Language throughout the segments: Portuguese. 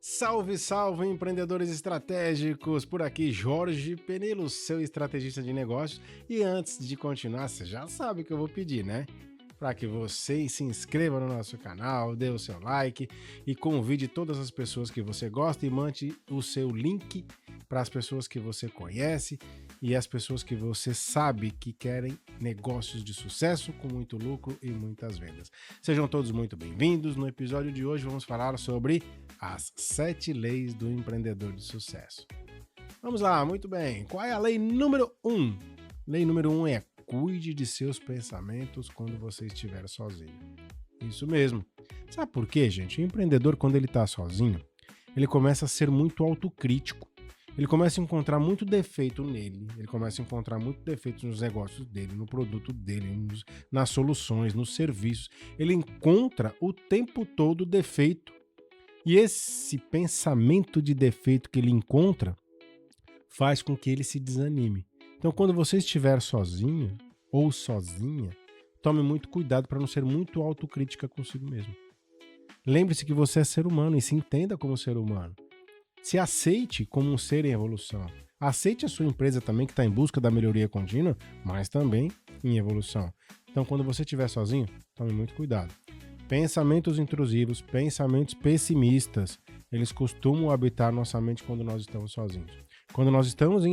Salve, salve, empreendedores estratégicos! Por aqui, Jorge Penilo, seu estrategista de negócios. E antes de continuar, você já sabe o que eu vou pedir, né? Para que você se inscreva no nosso canal, dê o seu like e convide todas as pessoas que você gosta e mande o seu link para as pessoas que você conhece e as pessoas que você sabe que querem negócios de sucesso com muito lucro e muitas vendas. Sejam todos muito bem-vindos. No episódio de hoje vamos falar sobre as 7 leis do empreendedor de sucesso. Vamos lá, muito bem. Qual é a lei número 1? Lei número 1 é: cuide de seus pensamentos quando você estiver sozinho. Isso mesmo. Sabe por quê, gente? O empreendedor, quando ele está sozinho, ele começa a ser muito autocrítico. Ele começa a encontrar muito defeito nele, ele começa a encontrar muito defeito nos negócios dele, no produto dele, nas soluções, nos serviços. Ele encontra o tempo todo defeito. E esse pensamento de defeito que ele encontra faz com que ele se desanime. Então, quando você estiver sozinho ou sozinha, tome muito cuidado para não ser muito autocrítica consigo mesmo. Lembre-se que você é ser humano e se entenda como ser humano. Se aceite como um ser em evolução. Aceite a sua empresa também, que está em busca da melhoria contínua, mas também em evolução. Então, quando você estiver sozinho, tome muito cuidado. Pensamentos intrusivos, pensamentos pessimistas, eles costumam habitar nossa mente quando nós estamos sozinhos. Quando nós estamos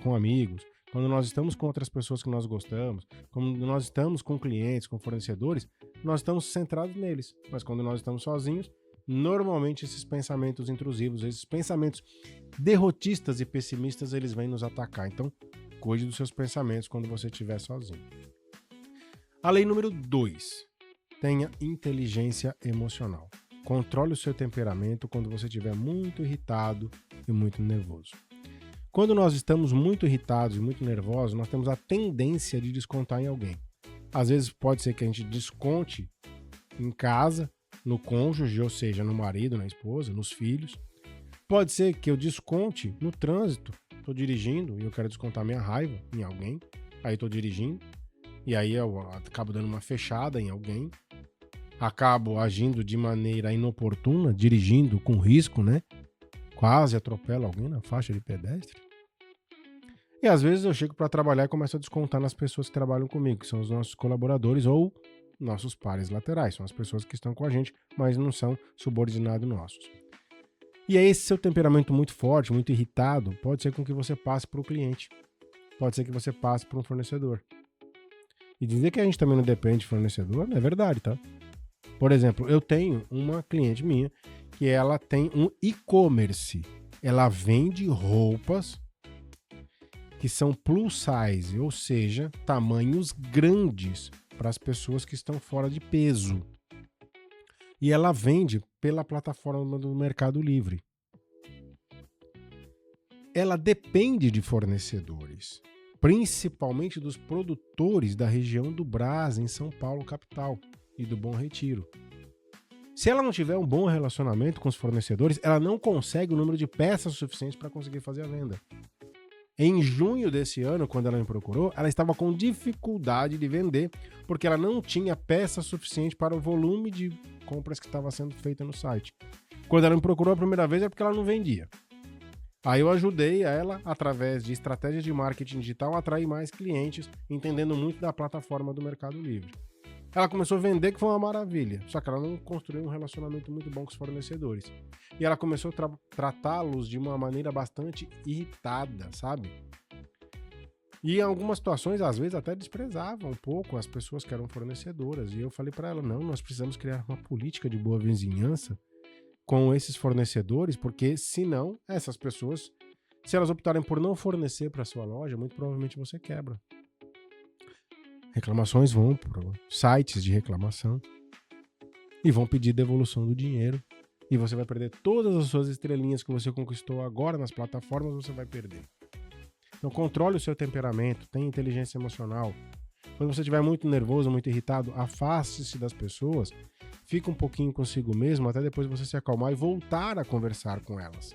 com amigos, quando nós estamos com outras pessoas que nós gostamos, quando nós estamos com clientes, com fornecedores, nós estamos centrados neles. Mas quando nós estamos sozinhos, normalmente esses pensamentos intrusivos, esses pensamentos derrotistas e pessimistas, eles vêm nos atacar. Então, cuide dos seus pensamentos quando você estiver sozinho. A lei número 2. Tenha inteligência emocional. Controle o seu temperamento quando você estiver muito irritado e muito nervoso. Quando nós estamos muito irritados e muito nervosos, nós temos a tendência de descontar em alguém. Às vezes pode ser que a gente desconte em casa, no cônjuge, ou seja, no marido, na esposa, nos filhos. Pode ser que eu desconte no trânsito. Estou dirigindo e eu quero descontar minha raiva em alguém. Aí estou dirigindo e aí eu acabo dando uma fechada em alguém. Acabo agindo de maneira inoportuna, dirigindo com risco, né? Quase atropelo alguém na faixa de pedestre. E às vezes eu chego para trabalhar e começo a descontar nas pessoas que trabalham comigo, que são os nossos colaboradores ou nossos pares laterais. São as pessoas que estão com a gente, mas não são subordinados nossos. E aí esse seu temperamento muito forte, muito irritado, pode ser com que você passe para o cliente. Pode ser que você passe para um fornecedor. E dizer que a gente também não depende de fornecedor, não é verdade, tá? Por exemplo, eu tenho uma cliente minha que ela tem um e-commerce. Ela vende roupas que são plus size, ou seja, tamanhos grandes para as pessoas que estão fora de peso. E ela vende pela plataforma do Mercado Livre. Ela depende de fornecedores, principalmente dos produtores da região do Brás, em São Paulo, capital, e do Bom Retiro. Se ela não tiver um bom relacionamento com os fornecedores, ela não consegue o número de peças suficientes para conseguir fazer a venda. Em junho desse ano, quando ela me procurou, ela estava com dificuldade de vender, porque ela não tinha peça suficiente para o volume de compras que estava sendo feita no site. Quando ela me procurou a primeira vez é porque ela não vendia. Aí eu ajudei ela, através de estratégias de marketing digital, a atrair mais clientes, entendendo muito da plataforma do Mercado Livre. Ela começou a vender, que foi uma maravilha, só que ela não construiu um relacionamento muito bom com os fornecedores. E ela começou a tratá-los de uma maneira bastante irritada, sabe? E em algumas situações, às vezes, até desprezava um pouco as pessoas que eram fornecedoras. E eu falei para ela, não, nós precisamos criar uma política de boa vizinhança com esses fornecedores, porque senão essas pessoas, se elas optarem por não fornecer para sua loja, muito provavelmente você quebra. Reclamações vão para sites de reclamação e vão pedir devolução do dinheiro. E você vai perder todas as suas estrelinhas que você conquistou agora nas plataformas, você vai perder. Então controle o seu temperamento, tenha inteligência emocional. Quando você estiver muito nervoso, muito irritado, afaste-se das pessoas, fica um pouquinho consigo mesmo, até depois você se acalmar e voltar a conversar com elas.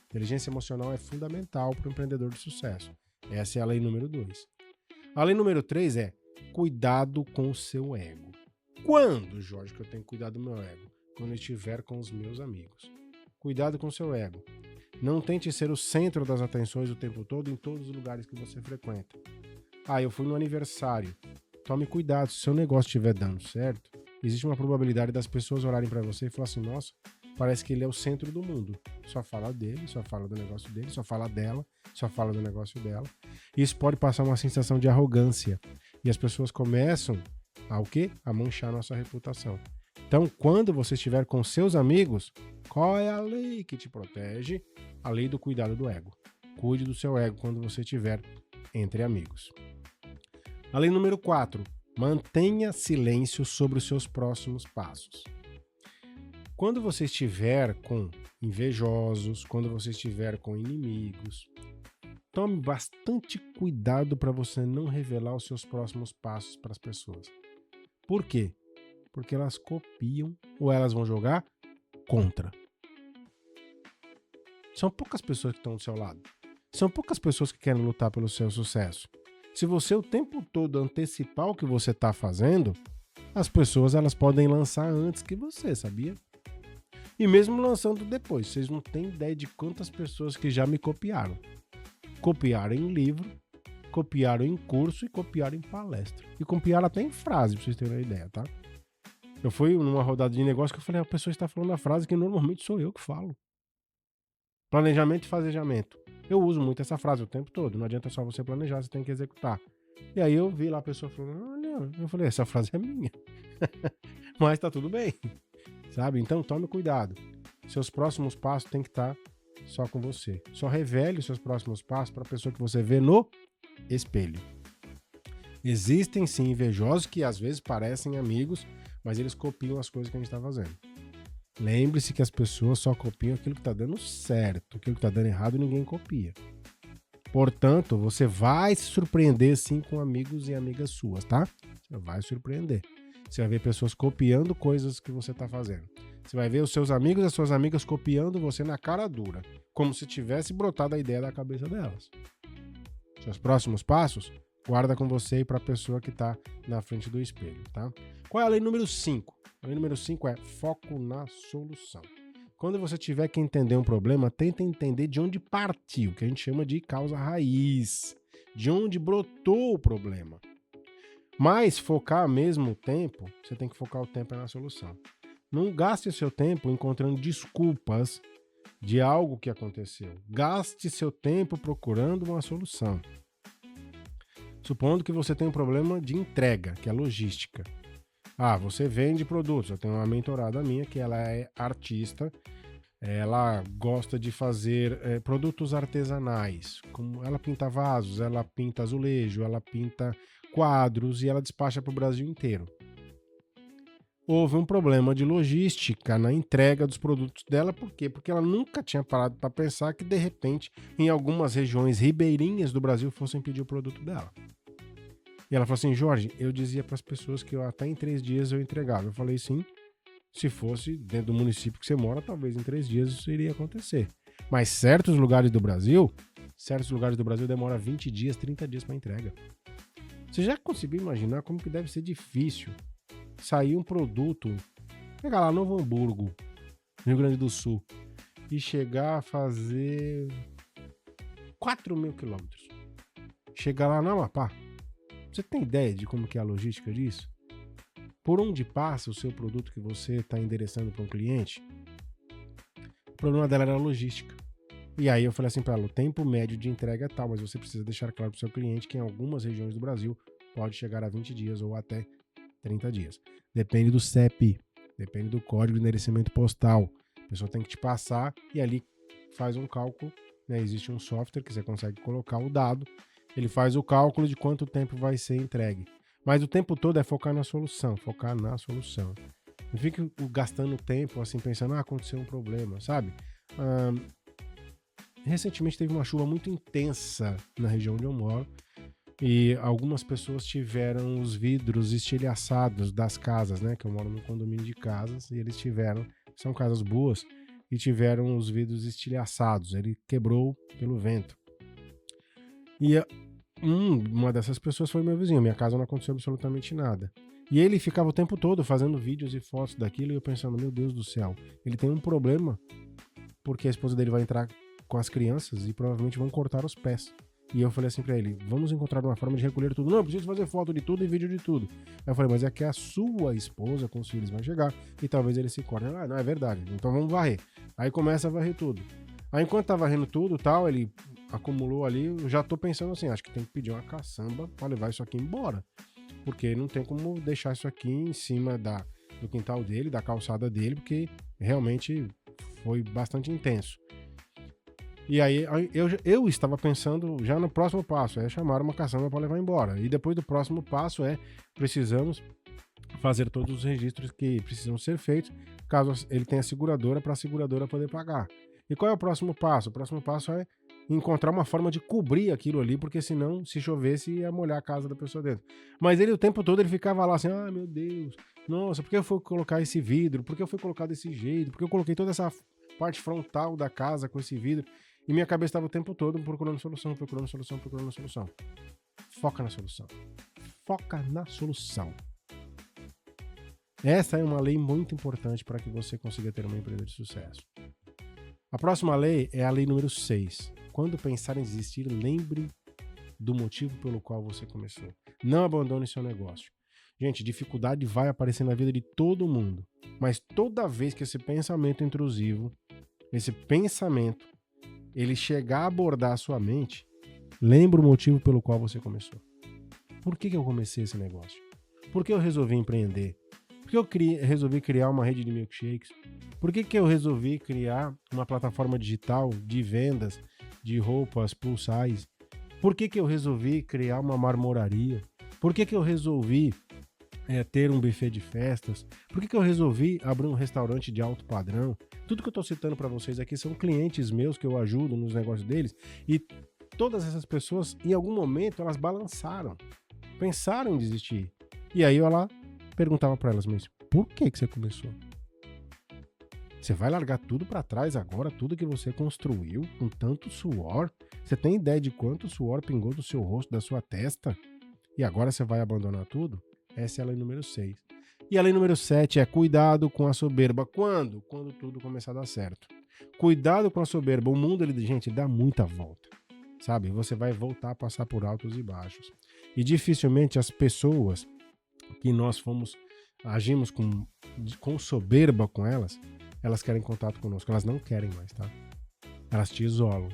Inteligência emocional é fundamental para o empreendedor de sucesso. Essa é a lei número 2. A lei número 3 é: cuidado com o seu ego. Quando, Jorge, que eu tenho que cuidar do meu ego? Quando eu estiver com os meus amigos. Cuidado com o seu ego. Não tente ser o centro das atenções o tempo todo em todos os lugares que você frequenta. Ah, eu fui no aniversário. Tome cuidado, se o seu negócio estiver dando certo, existe uma probabilidade das pessoas olharem para você e falar assim, nossa, parece que ele é o centro do mundo. Só fala dele, só fala do negócio dele, só fala dela, só fala do negócio dela. Isso pode passar uma sensação de arrogância. E as pessoas começam a o quê? A manchar a nossa reputação. Então, quando você estiver com seus amigos, qual é a lei que te protege? A lei do cuidado do ego. Cuide do seu ego quando você estiver entre amigos. A lei número 4. Mantenha silêncio sobre os seus próximos passos. Quando você estiver com invejosos, quando você estiver com inimigos, tome bastante cuidado para você não revelar os seus próximos passos para as pessoas. Por quê? Porque elas copiam ou elas vão jogar contra. São poucas pessoas que estão do seu lado. São poucas pessoas que querem lutar pelo seu sucesso. Se você o tempo todo antecipar o que você está fazendo, as pessoas elas podem lançar antes que você, sabia? E mesmo lançando depois, vocês não têm ideia de quantas pessoas que já me copiaram. Copiaram em livro, copiaram em curso e copiaram em palestra. E copiaram até em frase, pra vocês terem uma ideia, tá? Eu fui numa rodada de negócio que eu falei, a pessoa está falando a frase que normalmente sou eu que falo. Planejamento e fazejamento. Eu uso muito essa frase o tempo todo. Não adianta só você planejar, você tem que executar. E aí eu vi lá a pessoa falando, olha, eu falei, essa frase é minha. Mas tá tudo bem, sabe? Então tome cuidado. Seus próximos passos tem que estar só com você. Só revele os seus próximos passos para a pessoa que você vê no espelho. Existem sim invejosos que às vezes parecem amigos, mas eles copiam as coisas que a gente está fazendo. Lembre-se que as pessoas só copiam aquilo que está dando certo, aquilo que está dando errado ninguém copia. Portanto, você vai se surpreender sim com amigos e amigas suas, tá? Você vai se surpreender. Você vai ver pessoas copiando coisas que você está fazendo. Você vai ver os seus amigos e as suas amigas copiando você na cara dura, como se tivesse brotado a ideia da cabeça delas. Seus próximos passos, guarda com você e para a pessoa que está na frente do espelho, tá? Qual é a lei número 5? A lei número 5 é foco na solução. Quando você tiver que entender um problema, tenta entender de onde partiu, que a gente chama de causa raiz, de onde brotou o problema. Mas focar ao mesmo tempo, você tem que focar o tempo na solução. Não gaste seu tempo encontrando desculpas de algo que aconteceu. Gaste seu tempo procurando uma solução. Supondo que você tem um problema de entrega, que é logística. Ah, você vende produtos. Eu tenho uma mentorada minha que ela é artista. Ela gosta de fazer produtos artesanais. Como ela pinta vasos, ela pinta azulejo, ela pinta quadros e ela despacha para o Brasil inteiro. Houve um problema de logística na entrega dos produtos dela. Por quê? Porque ela nunca tinha parado para pensar que, de repente, em algumas regiões ribeirinhas do Brasil fossem pedir o produto dela. E ela falou assim, Jorge, eu dizia para as pessoas que até em 3 dias eu entregava. Eu falei, sim, se fosse dentro do município que você mora, talvez em 3 dias isso iria acontecer. Mas certos lugares do Brasil demora 20 dias, 30 dias para entrega. Você já conseguiu imaginar como que deve ser difícil sair um produto, pegar lá Novo Hamburgo, no Rio Grande do Sul, e chegar a fazer 4.000 quilômetros. Chegar lá no Amapá. Você tem ideia de como que é a logística disso? Por onde passa o seu produto que você está endereçando para um cliente? O problema dela era a logística. E aí eu falei assim para ela, o tempo médio de entrega é tal, mas você precisa deixar claro para o seu cliente que em algumas regiões do Brasil pode chegar a 20 dias ou até 30 dias. Depende do CEP, depende do código de endereçamento postal. A pessoa tem que te passar e ali faz um cálculo, né? Existe um software que você consegue colocar o dado, ele faz o cálculo de quanto tempo vai ser entregue. Mas o tempo todo é focar na solução, focar na solução. Não fique gastando tempo assim, pensando, aconteceu um problema, sabe? Recentemente teve uma chuva muito intensa na região onde eu moro e algumas pessoas tiveram os vidros estilhaçados das casas, né? Que eu moro num condomínio de casas e eles tiveram, são casas boas, e tiveram os vidros estilhaçados. Ele quebrou pelo vento. E uma dessas pessoas foi meu vizinho. Minha casa não aconteceu absolutamente nada. E ele ficava o tempo todo fazendo vídeos e fotos daquilo e eu pensando, meu Deus do céu, ele tem um problema porque a esposa dele vai entrar com as crianças e provavelmente vão cortar os pés. E eu falei assim pra ele, vamos encontrar uma forma de recolher tudo. Não, eu preciso fazer foto de tudo e vídeo de tudo. Aí eu falei, mas é que a sua esposa com os filhos vai chegar e talvez ele se corte. Ah, não, é verdade, então vamos varrer. Aí começa a varrer tudo. Aí enquanto tá varrendo tudo tal, ele acumulou ali, eu já tô pensando assim, acho que tem que pedir uma caçamba pra levar isso aqui embora. Porque não tem como deixar isso aqui em cima do quintal dele, da calçada dele, porque realmente foi bastante intenso. E aí eu estava pensando já no próximo passo, é chamar uma caçamba para levar embora. E depois do próximo passo precisamos fazer todos os registros que precisam ser feitos, caso ele tenha seguradora, para a seguradora poder pagar. E qual é o próximo passo? O próximo passo é encontrar uma forma de cobrir aquilo ali, porque senão, se chovesse, ia molhar a casa da pessoa dentro. Mas ele, o tempo todo, ele ficava lá assim, ah, meu Deus, nossa, por que eu fui colocar esse vidro? Por que eu fui colocar desse jeito? Por que eu coloquei toda essa parte frontal da casa com esse vidro? E minha cabeça estava o tempo todo procurando solução. Foca na solução. Foca na solução. Essa é uma lei muito importante para que você consiga ter uma empresa de sucesso. A próxima lei é a lei número 6. Quando pensar em desistir, lembre do motivo pelo qual você começou. Não abandone seu negócio. Gente, dificuldade vai aparecer na vida de todo mundo. Mas toda vez que esse pensamento intrusivo, esse pensamento, ele chegar a abordar a sua mente, lembre o motivo pelo qual você começou. Por que eu comecei esse negócio? Por que eu resolvi empreender? Por que eu resolvi criar uma rede de milkshakes? Por que eu resolvi criar uma plataforma digital de vendas de roupas plus size? Por que eu resolvi criar uma marmoraria? Por que eu resolvi ter um buffet de festas? Por que eu resolvi abrir um restaurante de alto padrão? Tudo que eu estou citando para vocês aqui são clientes meus que eu ajudo nos negócios deles e todas essas pessoas, em algum momento, elas balançaram, pensaram em desistir. E aí eu lá perguntava para elas, mas por que você começou? Você vai largar tudo para trás agora, tudo que você construiu com tanto suor? Você tem ideia de quanto suor pingou do seu rosto, da sua testa? E agora você vai abandonar tudo? Essa é a lei número 6. E a lei número 7 é cuidado com a soberba. Quando? Quando tudo começar a dar certo. Cuidado com a soberba. O mundo, gente, dá muita volta. Sabe? Você vai voltar a passar por altos e baixos. E dificilmente as pessoas que nós agimos com soberba com elas querem contato conosco. Elas não querem mais, tá? Elas te isolam.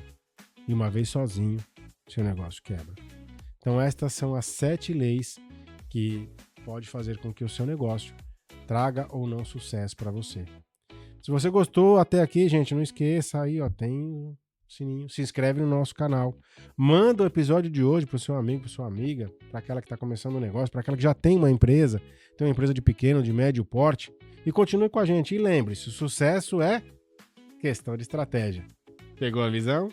E uma vez sozinho, seu negócio quebra. Então estas são as 7 leis que pode fazer com que o seu negócio traga ou não sucesso para você. Se você gostou até aqui, gente, não esqueça aí, ó, tem o sininho, se inscreve no nosso canal, manda o episódio de hoje pro seu amigo, pra sua amiga, para aquela que está começando um negócio, para aquela que já tem uma empresa de pequeno, de médio porte, e continue com a gente. E lembre-se, o sucesso é questão de estratégia. Pegou a visão?